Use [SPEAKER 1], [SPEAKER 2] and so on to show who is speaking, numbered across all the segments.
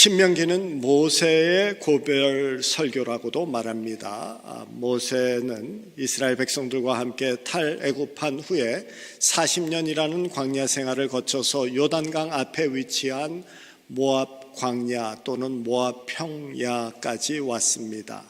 [SPEAKER 1] 신명기는 모세의 고별 설교라고도 말합니다. 모세는 이스라엘 백성들과 함께 탈애굽한 후에 40년이라는 광야 생활을 거쳐서 요단강 앞에 위치한 모압 광야 또는 모압 평야까지 왔습니다.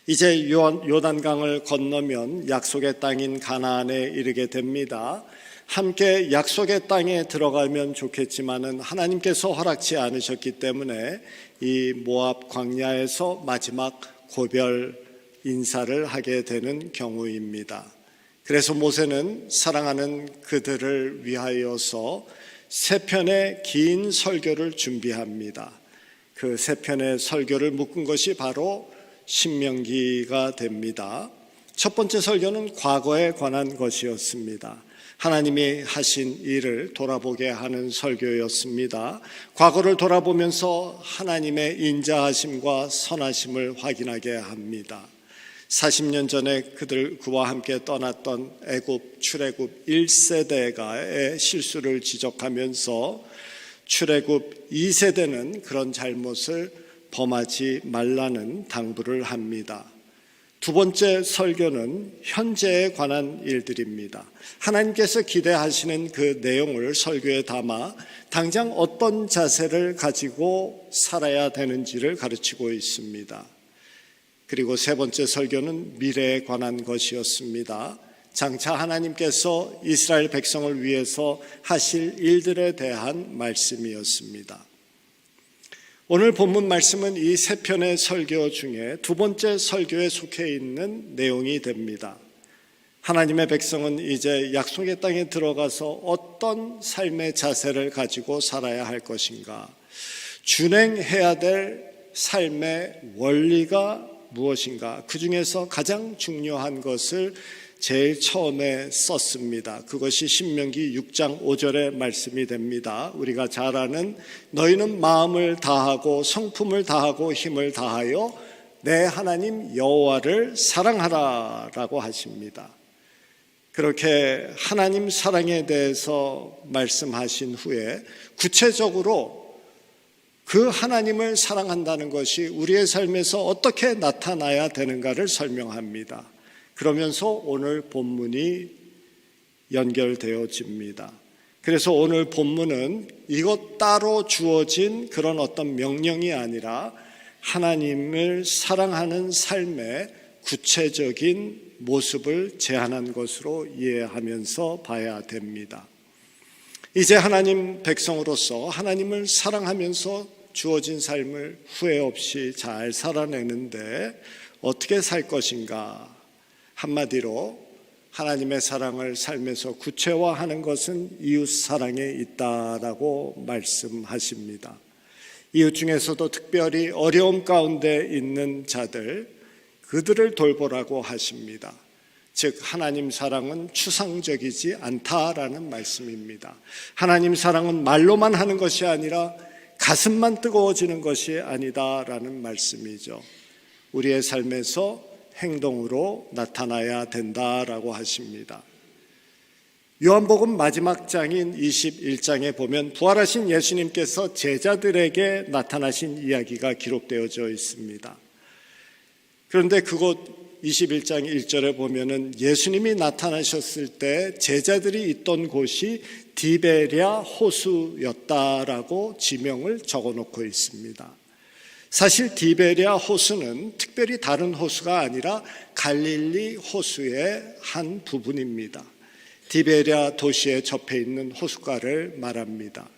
[SPEAKER 1] 이제 요단강을 건너면 약속의 땅인 가나안에 이르게 됩니다. 함께 약속의 땅에 들어가면 좋겠지만은 하나님께서 허락치 않으셨기 때문에 이 모압 광야에서 마지막 고별 인사를 하게 되는 경우입니다. 그래서 모세는 사랑하는 그들을 위하여서 세 편의 긴 설교를 준비합니다. 그 세 편의 설교를 묶은 것이 바로 신명기가 됩니다. 첫 번째 설교는 과거에 관한 것이었습니다. 하나님이 하신 일을 돌아보게 하는 설교였습니다. 과거를 돌아보면서 하나님의 인자하심과 선하심을 확인하게 합니다. 40년 전에 그와 함께 떠났던 애굽 출애굽 1세대가의 실수를 지적하면서 출애굽 2세대는 그런 잘못을 범하지 말라는 당부를 합니다. 두 번째 설교는 현재에 관한 일들입니다. 하나님께서 기대하시는 그 내용을 설교에 담아 당장 어떤 자세를 가지고 살아야 되는지를 가르치고 있습니다. 그리고 세 번째 설교는 미래에 관한 것이었습니다. 장차 하나님께서 이스라엘 백성을 위해서 하실 일들에 대한 말씀이었습니다. 오늘 본문 말씀은 이 세 편의 설교 중에 두 번째 설교에 속해 있는 내용이 됩니다. 하나님의 백성은 이제 약속의 땅에 들어가서 어떤 삶의 자세를 가지고 살아야 할 것인가, 준행해야 될 삶의 원리가 무엇인가, 그 중에서 가장 중요한 것을 제일 처음에 썼습니다. 그것이 신명기 6장 5절의 말씀이 됩니다. 우리가 잘 아는 너희는 마음을 다하고 성품을 다하고 힘을 다하여 내 하나님 여호와를 사랑하라 라고 하십니다. 그렇게 하나님 사랑에 대해서 말씀하신 후에 구체적으로 그 하나님을 사랑한다는 것이 우리의 삶에서 어떻게 나타나야 되는가를 설명합니다. 그러면서 오늘 본문이 연결되어집니다. 그래서 오늘 본문은 이것 따로 주어진 그런 어떤 명령이 아니라 하나님을 사랑하는 삶의 구체적인 모습을 제안한 것으로 이해하면서 봐야 됩니다. 이제 하나님 백성으로서 하나님을 사랑하면서 주어진 삶을 후회 없이 잘 살아내는데 어떻게 살 것인가? 한마디로 하나님의 사랑을 삶에서 구체화하는 것은 이웃 사랑에 있다라고 말씀하십니다. 이웃 중에서도 특별히 어려움 가운데 있는 자들, 그들을 돌보라고 하십니다. 즉 하나님 사랑은 추상적이지 않다라는 말씀입니다. 하나님 사랑은 말로만 하는 것이 아니라 가슴만 뜨거워지는 것이 아니다라는 말씀이죠. 우리의 삶에서 행동으로 나타나야 된다라고 하십니다. 요한복음 마지막 장인 21장에 보면 부활하신 예수님께서 제자들에게 나타나신 이야기가 기록되어져 있습니다. 그런데 그곳 21장 1절에 보면은 예수님이 나타나셨을 때 제자들이 있던 곳이 디베랴 호수였다라고 지명을 적어 놓고 있습니다. 사실 디베랴 호수는 특별히 다른 호수가 아니라 갈릴리 호수의 한 부분입니다. 디베랴 도시에 접해 있는 호숫가를 말합니다.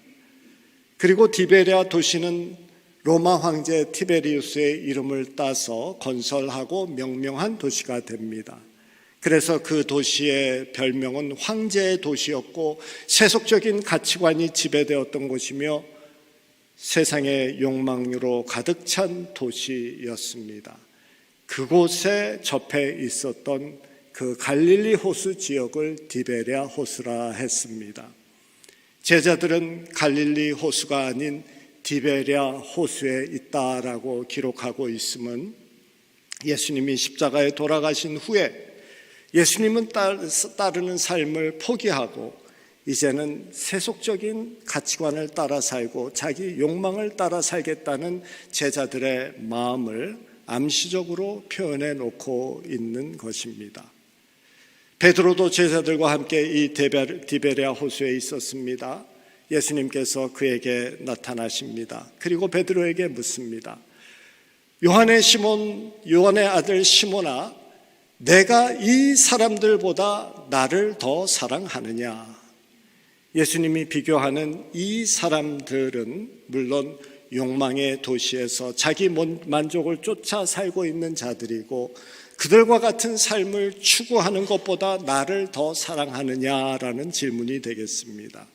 [SPEAKER 1] 그리고 디베랴 도시는 로마 황제 티베리우스의 이름을 따서 건설하고 명명한 도시가 됩니다. 그래서 그 도시의 별명은 황제의 도시였고 세속적인 가치관이 지배되었던 곳이며 세상의 욕망으로 가득 찬 도시였습니다. 그곳에 접해 있었던 그 갈릴리 호수 지역을 디베랴 호수라 했습니다. 제자들은 갈릴리 호수가 아닌 디베랴 호수에 있다라고 기록하고 있음은 예수님이 십자가에 돌아가신 후에 예수님은 따르는 삶을 포기하고 이제는 세속적인 가치관을 따라 살고 자기 욕망을 따라 살겠다는 제자들의 마음을 암시적으로 표현해 놓고 있는 것입니다. 베드로도 제자들과 함께 이 디베랴 호수에 있었습니다. 예수님께서 그에게 나타나십니다. 그리고 베드로에게 묻습니다. 요한의 아들 시몬아, 내가 이 사람들보다 나를 더 사랑하느냐? 예수님이 비교하는 이 사람들은 물론 욕망의 도시에서 자기 만족을 쫓아 살고 있는 자들이고 그들과 같은 삶을 추구하는 것보다 나를 더 사랑하느냐라는 질문이 되겠습니다.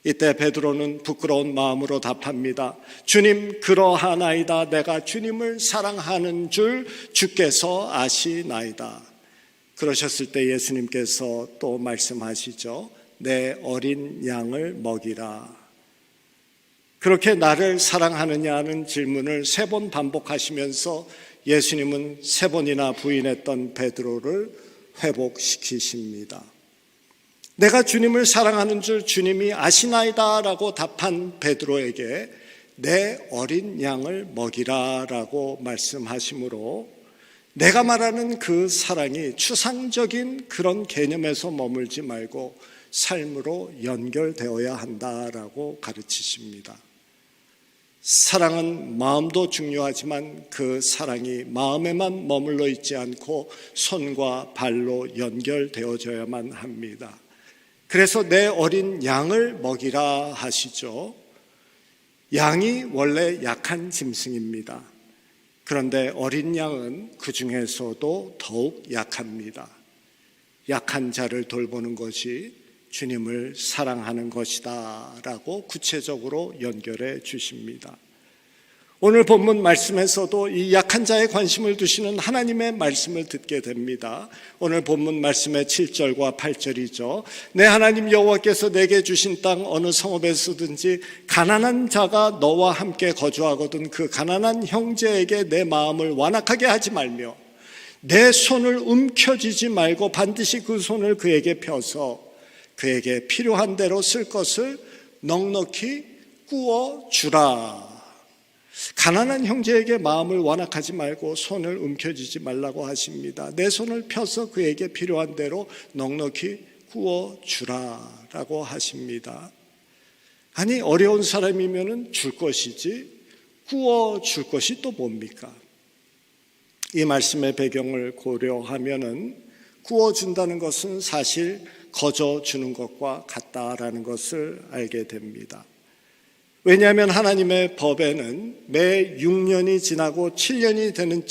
[SPEAKER 1] 이때 베드로는 부끄러운 마음으로 답합니다. 주님, 그러하나이다. 내가 주님을 사랑하는 줄 주께서 아시나이다. 그러셨을 때 예수님께서 또 말씀하시죠. 내 어린 양을 먹이라. 그렇게 나를 사랑하느냐는 질문을 3번 반복하시면서 예수님은 3번이나 부인했던 베드로를 회복시키십니다. 내가 주님을 사랑하는 줄 주님이 아시나이다 라고 답한 베드로에게 내 어린 양을 먹이라 라고 말씀하시므로 내가 말하는 그 사랑이 추상적인 그런 개념에서 머물지 말고 삶으로 연결되어야 한다라고 가르치십니다. 사랑은 마음도 중요하지만 그 사랑이 마음에만 머물러 있지 않고 손과 발로 연결되어져야만 합니다. 그래서 내 어린 양을 먹이라 하시죠. 양이 원래 약한 짐승입니다. 그런데 어린 양은 그 중에서도 더욱 약합니다. 약한 자를 돌보는 것이 주님을 사랑하는 것이다 라고 구체적으로 연결해 주십니다. 오늘 본문 말씀에서도 이 약한 자에 관심을 두시는 하나님의 말씀을 듣게 됩니다. 오늘 본문 말씀의 7절과 8절이죠. 내 하나님 여호와께서 내게 주신 땅 어느 성읍에서든지 가난한 자가 너와 함께 거주하거든 그 가난한 형제에게 내 마음을 완악하게 하지 말며 내 손을 움켜쥐지 말고 반드시 그 손을 그에게 펴서 그에게 필요한 대로 쓸 것을 넉넉히 구워 주라. 가난한 형제에게 마음을 완악하지 말고 손을 움켜쥐지 말라고 하십니다. 내 손을 펴서 그에게 필요한 대로 넉넉히 구워 주라라고 하십니다. 아니 어려운 사람이면은 줄 것이지 구워 줄 것이 또 뭡니까? 이 말씀의 배경을 고려하면은 구워 준다는 것은 사실 거저 주는 것과 같다라는 것을 알게 됩니다. 왜냐하면 하나님의 법에는 매 6년이 지나고 7년이 되는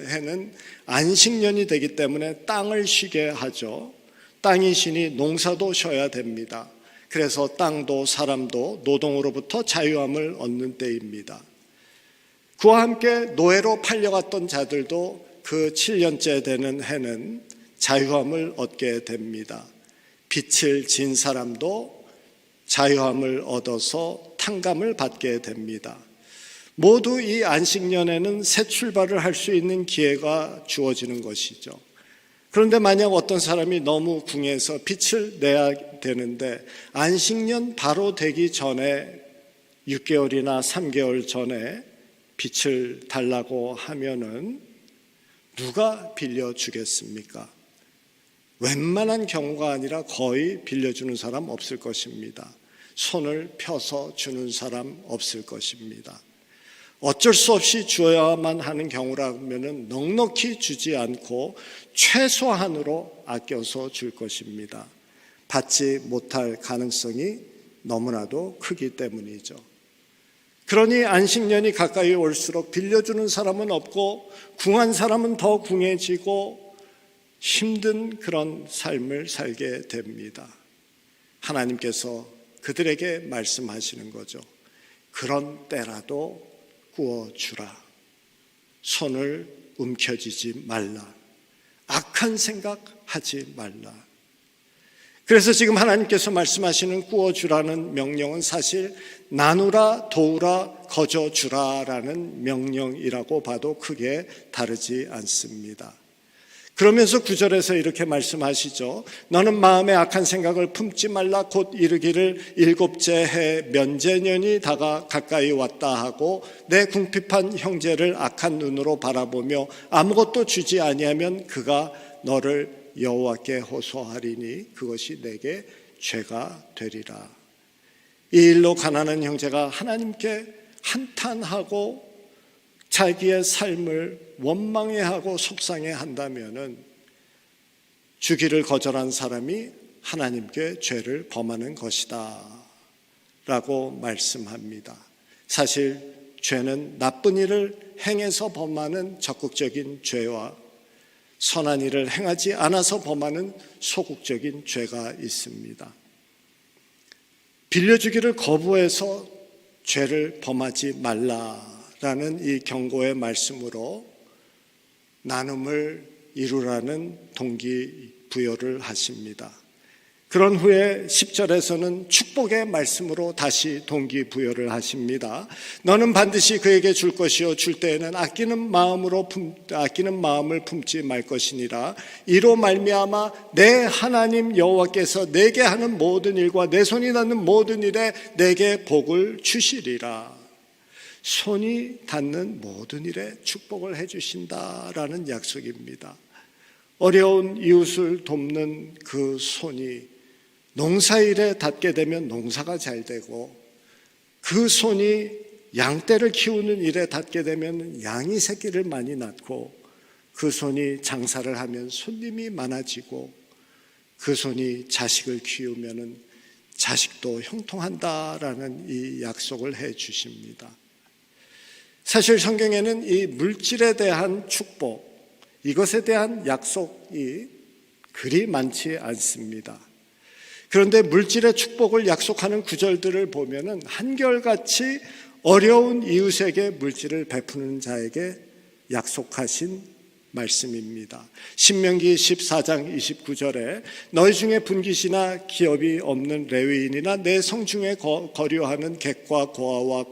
[SPEAKER 1] 해는 안식년이 되기 때문에 땅을 쉬게 하죠. 땅이 쉬니 농사도 쉬어야 됩니다. 그래서 땅도 사람도 노동으로부터 자유함을 얻는 때입니다. 그와 함께 노예로 팔려갔던 자들도 그 7년째 되는 해는 자유함을 얻게 됩니다. 빚을 진 사람도 자유함을 얻어서 탕감을 받게 됩니다. 모두 이 안식년에는 새 출발을 할 수 있는 기회가 주어지는 것이죠. 그런데 만약 어떤 사람이 너무 궁해서 빚을 내야 되는데 안식년 바로 되기 전에 6개월이나 3개월 전에 빚을 달라고 하면은 누가 빌려주겠습니까? 웬만한 경우가 아니라 거의 빌려주는 사람 없을 것입니다. 손을 펴서 주는 사람 없을 것입니다. 어쩔 수 없이 주어야만 하는 경우라면 넉넉히 주지 않고 최소한으로 아껴서 줄 것입니다. 받지 못할 가능성이 너무나도 크기 때문이죠. 그러니 안식년이 가까이 올수록 빌려주는 사람은 없고 궁한 사람은 더 궁해지고 힘든 그런 삶을 살게 됩니다. 하나님께서 그들에게 말씀하시는 거죠. 그런 때라도 구워주라. 손을 움켜쥐지 말라. 악한 생각하지 말라. 그래서 지금 하나님께서 말씀하시는 구워주라는 명령은 사실 나누라, 도우라, 거저주라라는 명령이라고 봐도 크게 다르지 않습니다. 그러면서 9절에서 이렇게 말씀하시죠. 너는 마음에 악한 생각을 품지 말라. 곧 이르기를 일곱째 해 면제년이 가까이 왔다 하고 내 궁핍한 형제를 악한 눈으로 바라보며 아무것도 주지 아니하면 그가 너를 여호와께 호소하리니 그것이 내게 죄가 되리라. 이 일로 가난한 형제가 하나님께 한탄하고 자기의 삶을 원망해하고 속상해한다면은 주기를 거절한 사람이 하나님께 죄를 범하는 것이다 라고 말씀합니다. 사실 죄는 나쁜 일을 행해서 범하는 적극적인 죄와 선한 일을 행하지 않아서 범하는 소극적인 죄가 있습니다. 빌려주기를 거부해서 죄를 범하지 말라라는 이 경고의 말씀으로 나눔을 이루라는 동기부여를 하십니다. 그런 후에 10절에서는 축복의 말씀으로 다시 동기부여를 하십니다. 너는 반드시 그에게 줄 것이요 줄 때에는 아끼는 마음을 품지 말 것이니라. 이로 말미암아 내 하나님 여호와께서 내게 하는 모든 일과 내 손이 닿는 모든 일에 내게 복을 주시리라. 손이 닿는 모든 일에 축복을 해주신다라는 약속입니다. 어려운 이웃을 돕는 그 손이 농사일에 닿게 되면 농사가 잘 되고, 그 손이 양떼를 키우는 일에 닿게 되면 양이 새끼를 많이 낳고, 그 손이 장사를 하면 손님이 많아지고, 그 손이 자식을 키우면 자식도 형통한다라는 이 약속을 해 주십니다. 사실 성경에는 이 물질에 대한 축복, 이것에 대한 약속이 그리 많지 않습니다. 그런데 물질의 축복을 약속하는 구절들을 보면은 한결같이 어려운 이웃에게 물질을 베푸는 자에게 약속하신 말씀입니다. 신명기 14장 29절에 너희 중에 분깃이나 기업이 없는 레위인이나 내 성중에 거류하는 객과 고아와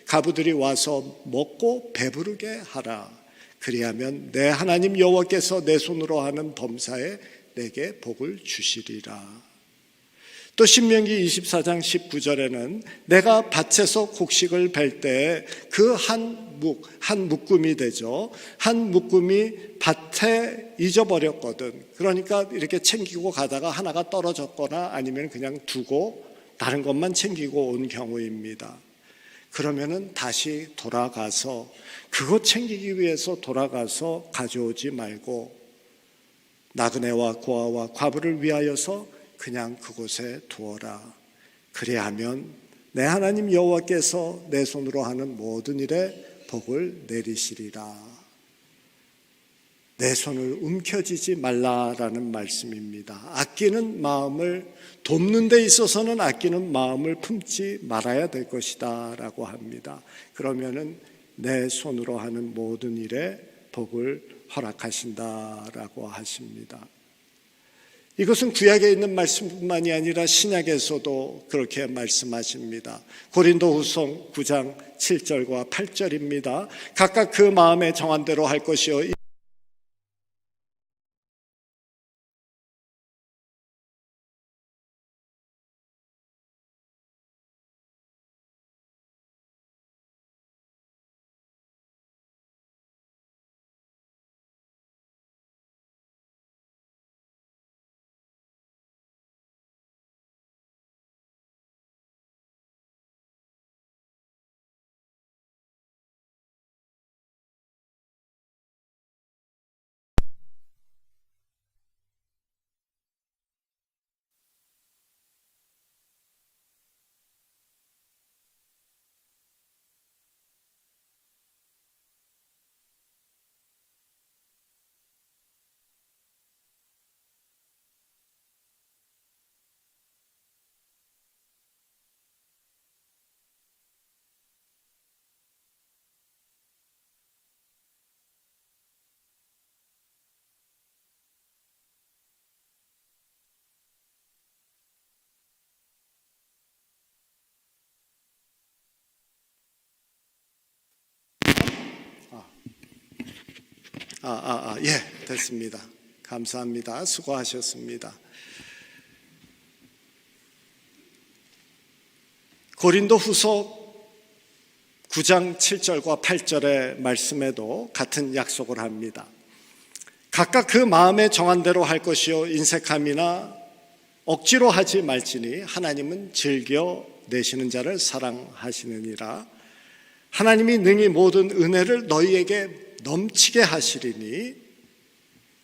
[SPEAKER 1] 과부들이 와서 먹고 배부르게 하라. 그리하면 내 하나님 여호와께서 내 손으로 하는 범사에 내게 복을 주시리라. 또 신명기 24장 19절에는 내가 밭에서 곡식을 벨 때 그 한 묶음이 되죠. 한 묶음이 밭에 잊어버렸거든. 그러니까 이렇게 챙기고 가다가 하나가 떨어졌거나 아니면 그냥 두고 다른 것만 챙기고 온 경우입니다. 그러면은 다시 돌아가서 그것 챙기기 위해서 돌아가서 가져오지 말고 나그네와 고아와 과부를 위하여서 그냥 그곳에 두어라. 그래야하면 내 하나님 여호와께서 내 손으로 하는 모든 일에 복을 내리시리라. 내 손을 움켜쥐지 말라라는 말씀입니다. 아끼는 마음을 돕는 데 있어서는 아끼는 마음을 품지 말아야 될 것이다 라고 합니다. 그러면은 내 손으로 하는 모든 일에 복을 허락하신다라고 하십니다. 이것은 구약에 있는 말씀뿐만이 아니라 신약에서도 그렇게 말씀하십니다. 고린도후서 9장 7절과 8절입니다. 각각 그 마음에 정한 대로 할 것이요 예, 됐습니다. 감사합니다. 수고하셨습니다. 고린도후서 9장 7절과 8절의 말씀에도 같은 약속을 합니다. 각각 그 마음에 정한 대로 할 것이요 인색함이나 억지로 하지 말지니 하나님은 즐겨 내시는 자를 사랑하시느니라. 하나님이 능히 모든 은혜를 너희에게 넘치게 하시리니,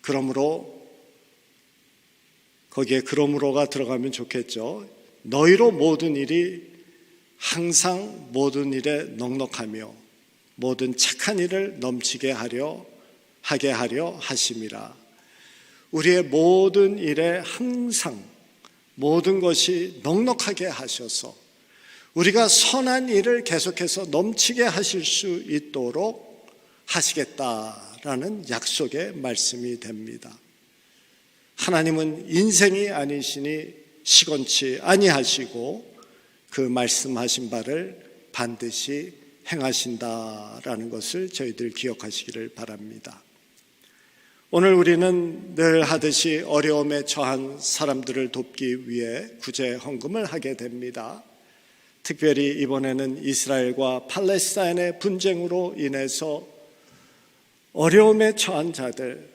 [SPEAKER 1] 그러므로, 거기에 그러므로가 들어가면 좋겠죠. 너희로 모든 일이 항상 모든 일에 넉넉하며 모든 착한 일을 넘치게 하게 하려 하심이라. 우리의 모든 일에 항상 모든 것이 넉넉하게 하셔서 우리가 선한 일을 계속해서 넘치게 하실 수 있도록 하시겠다라는 약속의 말씀이 됩니다. 하나님은 인생이 아니시니 시건치 아니하시고 그 말씀하신 바를 반드시 행하신다라는 것을 저희들 기억하시기를 바랍니다. 오늘 우리는 늘 하듯이 어려움에 처한 사람들을 돕기 위해 구제 헌금을 하게 됩니다. 특별히 이번에는 이스라엘과 팔레스타인의 분쟁으로 인해서 어려움에 처한 자들,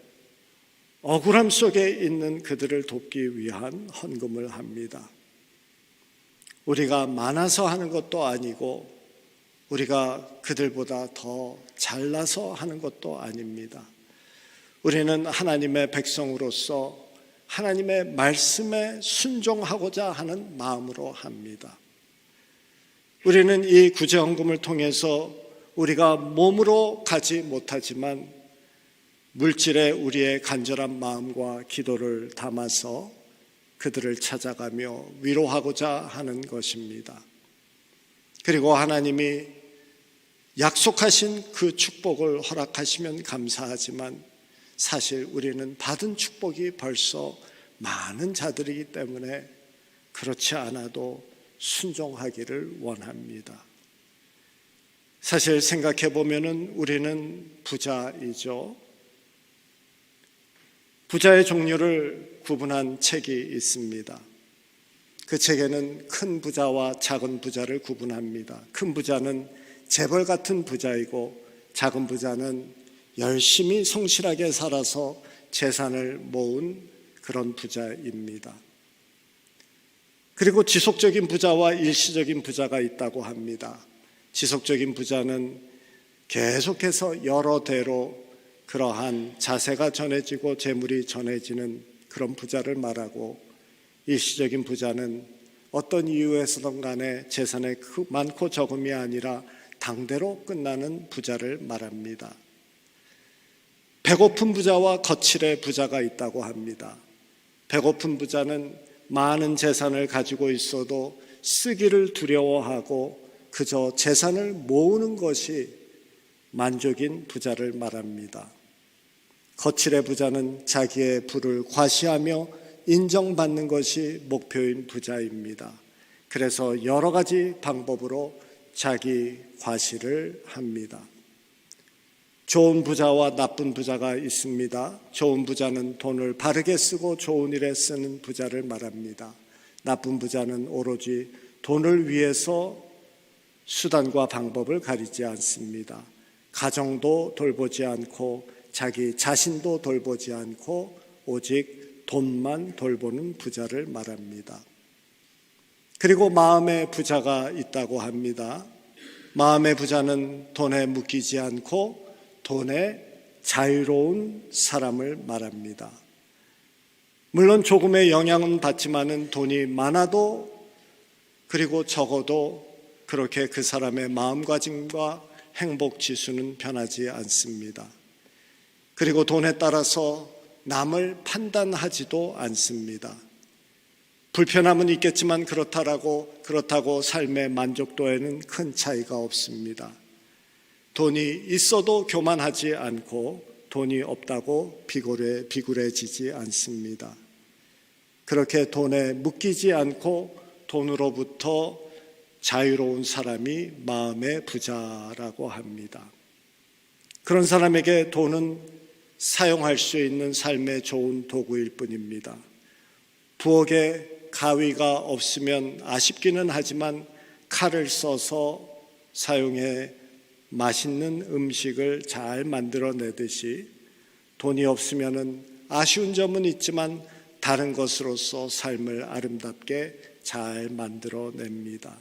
[SPEAKER 1] 억울함 속에 있는 그들을 돕기 위한 헌금을 합니다. 우리가 많아서 하는 것도 아니고 우리가 그들보다 더 잘나서 하는 것도 아닙니다. 우리는 하나님의 백성으로서 하나님의 말씀에 순종하고자 하는 마음으로 합니다. 우리는 이 구제헌금을 통해서 우리가 몸으로 가지 못하지만 물질에 우리의 간절한 마음과 기도를 담아서 그들을 찾아가며 위로하고자 하는 것입니다. 그리고 하나님이 약속하신 그 축복을 허락하시면 감사하지만 사실 우리는 받은 축복이 벌써 많은 자들이기 때문에 그렇지 않아도 순종하기를 원합니다. 사실 생각해 보면은 우리는 부자이죠. 부자의 종류를 구분한 책이 있습니다. 그 책에는 큰 부자와 작은 부자를 구분합니다. 큰 부자는 재벌 같은 부자이고 작은 부자는 열심히 성실하게 살아서 재산을 모은 그런 부자입니다. 그리고 지속적인 부자와 일시적인 부자가 있다고 합니다. 지속적인 부자는 계속해서 여러 대로 그러한 자세가 전해지고 재물이 전해지는 그런 부자를 말하고, 일시적인 부자는 어떤 이유에서든 간에 재산의 많고 적음이 아니라 당대로 끝나는 부자를 말합니다. 배고픈 부자와 거칠의 부자가 있다고 합니다. 배고픈 부자는 많은 재산을 가지고 있어도 쓰기를 두려워하고 그저 재산을 모으는 것이 만족인 부자를 말합니다. 거칠의 부자는 자기의 부를 과시하며 인정받는 것이 목표인 부자입니다. 그래서 여러 가지 방법으로 자기 과시를 합니다. 좋은 부자와 나쁜 부자가 있습니다. 좋은 부자는 돈을 바르게 쓰고 좋은 일에 쓰는 부자를 말합니다. 나쁜 부자는 오로지 돈을 위해서 수단과 방법을 가리지 않습니다. 가정도 돌보지 않고 자기 자신도 돌보지 않고 오직 돈만 돌보는 부자를 말합니다. 그리고 마음의 부자가 있다고 합니다. 마음의 부자는 돈에 묶이지 않고 돈에 자유로운 사람을 말합니다. 물론 조금의 영향은 받지만은 돈이 많아도 그리고 적어도 그렇게 그 사람의 마음가짐과 행복 지수는 변하지 않습니다. 그리고 돈에 따라서 남을 판단하지도 않습니다. 불편함은 있겠지만 그렇다고 삶의 만족도에는 큰 차이가 없습니다. 돈이 있어도 교만하지 않고 돈이 없다고 비굴해지지 않습니다. 그렇게 돈에 묶이지 않고 돈으로부터 자유로운 사람이 마음의 부자라고 합니다. 그런 사람에게 돈은 사용할 수 있는 삶의 좋은 도구일 뿐입니다. 부엌에 가위가 없으면 아쉽기는 하지만 칼을 써서 사용해 맛있는 음식을 잘 만들어내듯이 돈이 없으면 아쉬운 점은 있지만 다른 것으로서 삶을 아름답게 잘 만들어냅니다.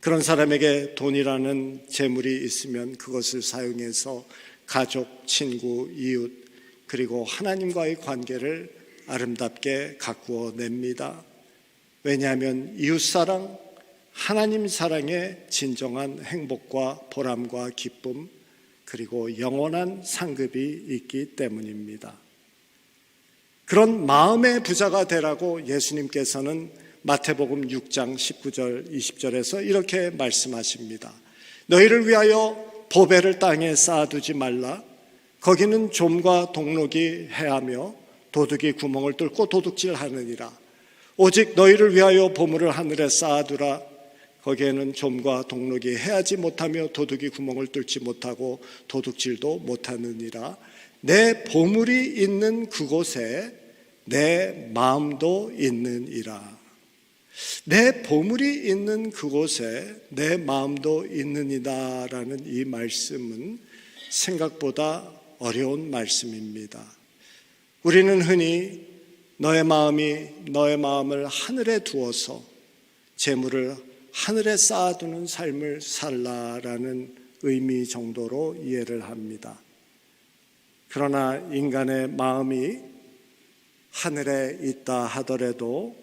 [SPEAKER 1] 그런 사람에게 돈이라는 재물이 있으면 그것을 사용해서 가족, 친구, 이웃 그리고 하나님과의 관계를 아름답게 가꾸어 냅니다. 왜냐하면 이웃사랑, 하나님 사랑의 진정한 행복과 보람과 기쁨 그리고 영원한 상급이 있기 때문입니다. 그런 마음의 부자가 되라고 예수님께서는 마태복음 6장 19절 20절에서 이렇게 말씀하십니다. 너희를 위하여 보배를 땅에 쌓아두지 말라. 거기는 좀과 동록이 해하며 도둑이 구멍을 뚫고 도둑질하느니라. 오직 너희를 위하여 보물을 하늘에 쌓아두라. 거기에는 좀과 동록이 해하지 못하며 도둑이 구멍을 뚫지 못하고 도둑질도 못하느니라. 내 보물이 있는 그곳에 내 마음도 있느니라. 내 보물이 있는 그곳에 내 마음도 있느니다라는 이 말씀은 생각보다 어려운 말씀입니다. 우리는 흔히 너의 마음을 하늘에 두어서 재물을 하늘에 쌓아두는 삶을 살라라는 의미 정도로 이해를 합니다. 그러나 인간의 마음이 하늘에 있다 하더라도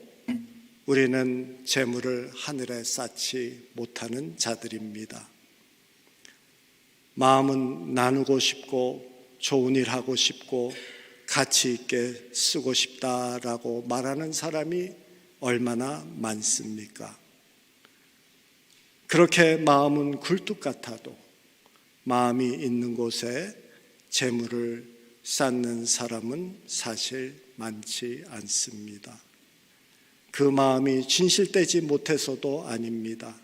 [SPEAKER 1] 우리는 재물을 하늘에 쌓지 못하는 자들입니다. 마음은 나누고 싶고 좋은 일 하고 싶고 가치 있게 쓰고 싶다라고 말하는 사람이 얼마나 많습니까? 그렇게 마음은 굴뚝 같아도 마음이 있는 곳에 재물을 쌓는 사람은 사실 많지 않습니다. 그 마음이 진실되지 못해서도 아닙니다.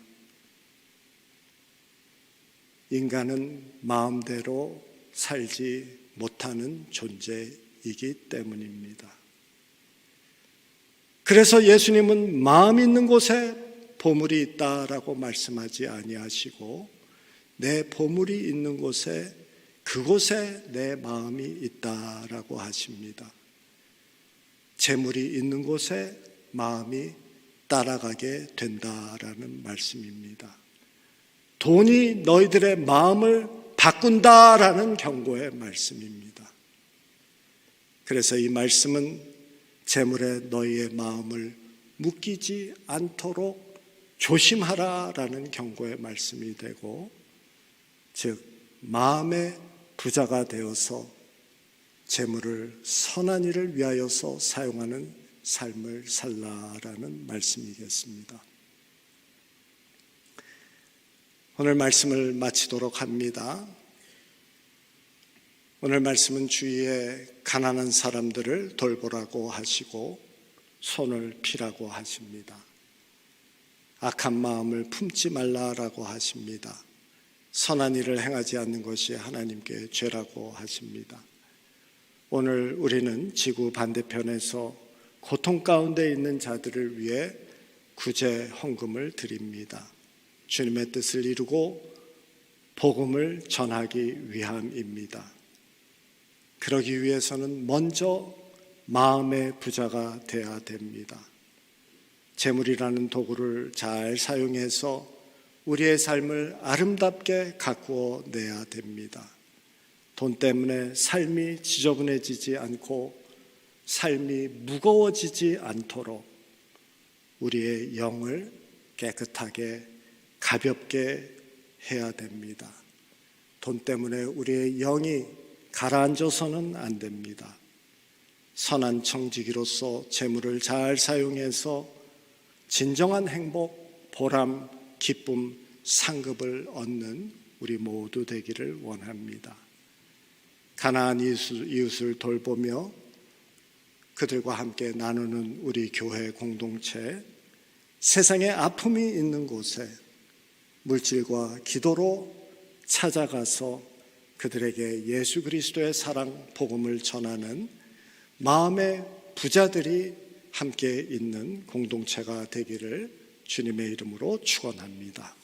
[SPEAKER 1] 인간은 마음대로 살지 못하는 존재이기 때문입니다. 그래서 예수님은 마음 있는 곳에 보물이 있다라고 말씀하지 아니하시고 내 보물이 있는 곳에 그곳에 내 마음이 있다라고 하십니다. 재물이 있는 곳에 마음이 따라가게 된다라는 말씀입니다. 돈이 너희들의 마음을 바꾼다라는 경고의 말씀입니다. 그래서 이 말씀은 재물에 너희의 마음을 묶이지 않도록 조심하라라는 경고의 말씀이 되고, 즉 마음의 부자가 되어서 재물을 선한 일을 위하여서 사용하는 삶을 살라라는 말씀이겠습니다. 오늘 말씀을 마치도록 합니다. 오늘 말씀은 주위에 가난한 사람들을 돌보라고 하시고 손을 피라고 하십니다. 악한 마음을 품지 말라라고 하십니다. 선한 일을 행하지 않는 것이 하나님께 죄라고 하십니다. 오늘 우리는 지구 반대편에서 고통 가운데 있는 자들을 위해 구제 헌금을 드립니다. 주님의 뜻을 이루고 복음을 전하기 위함입니다. 그러기 위해서는 먼저 마음의 부자가 되어야 됩니다. 재물이라는 도구를 잘 사용해서 우리의 삶을 아름답게 가꾸어 내야 됩니다. 돈 때문에 삶이 지저분해지지 않고 삶이 무거워지지 않도록 우리의 영을 깨끗하게 가볍게 해야 됩니다. 돈 때문에 우리의 영이 가라앉아서는 안 됩니다. 선한 청지기로서 재물을 잘 사용해서 진정한 행복, 보람, 기쁨, 상급을 얻는 우리 모두 되기를 원합니다. 가난한 이웃을 돌보며 그들과 함께 나누는 우리 교회 공동체, 세상에 아픔이 있는 곳에 물질과 기도로 찾아가서 그들에게 예수 그리스도의 사랑 복음을 전하는 마음의 부자들이 함께 있는 공동체가 되기를 주님의 이름으로 축원합니다.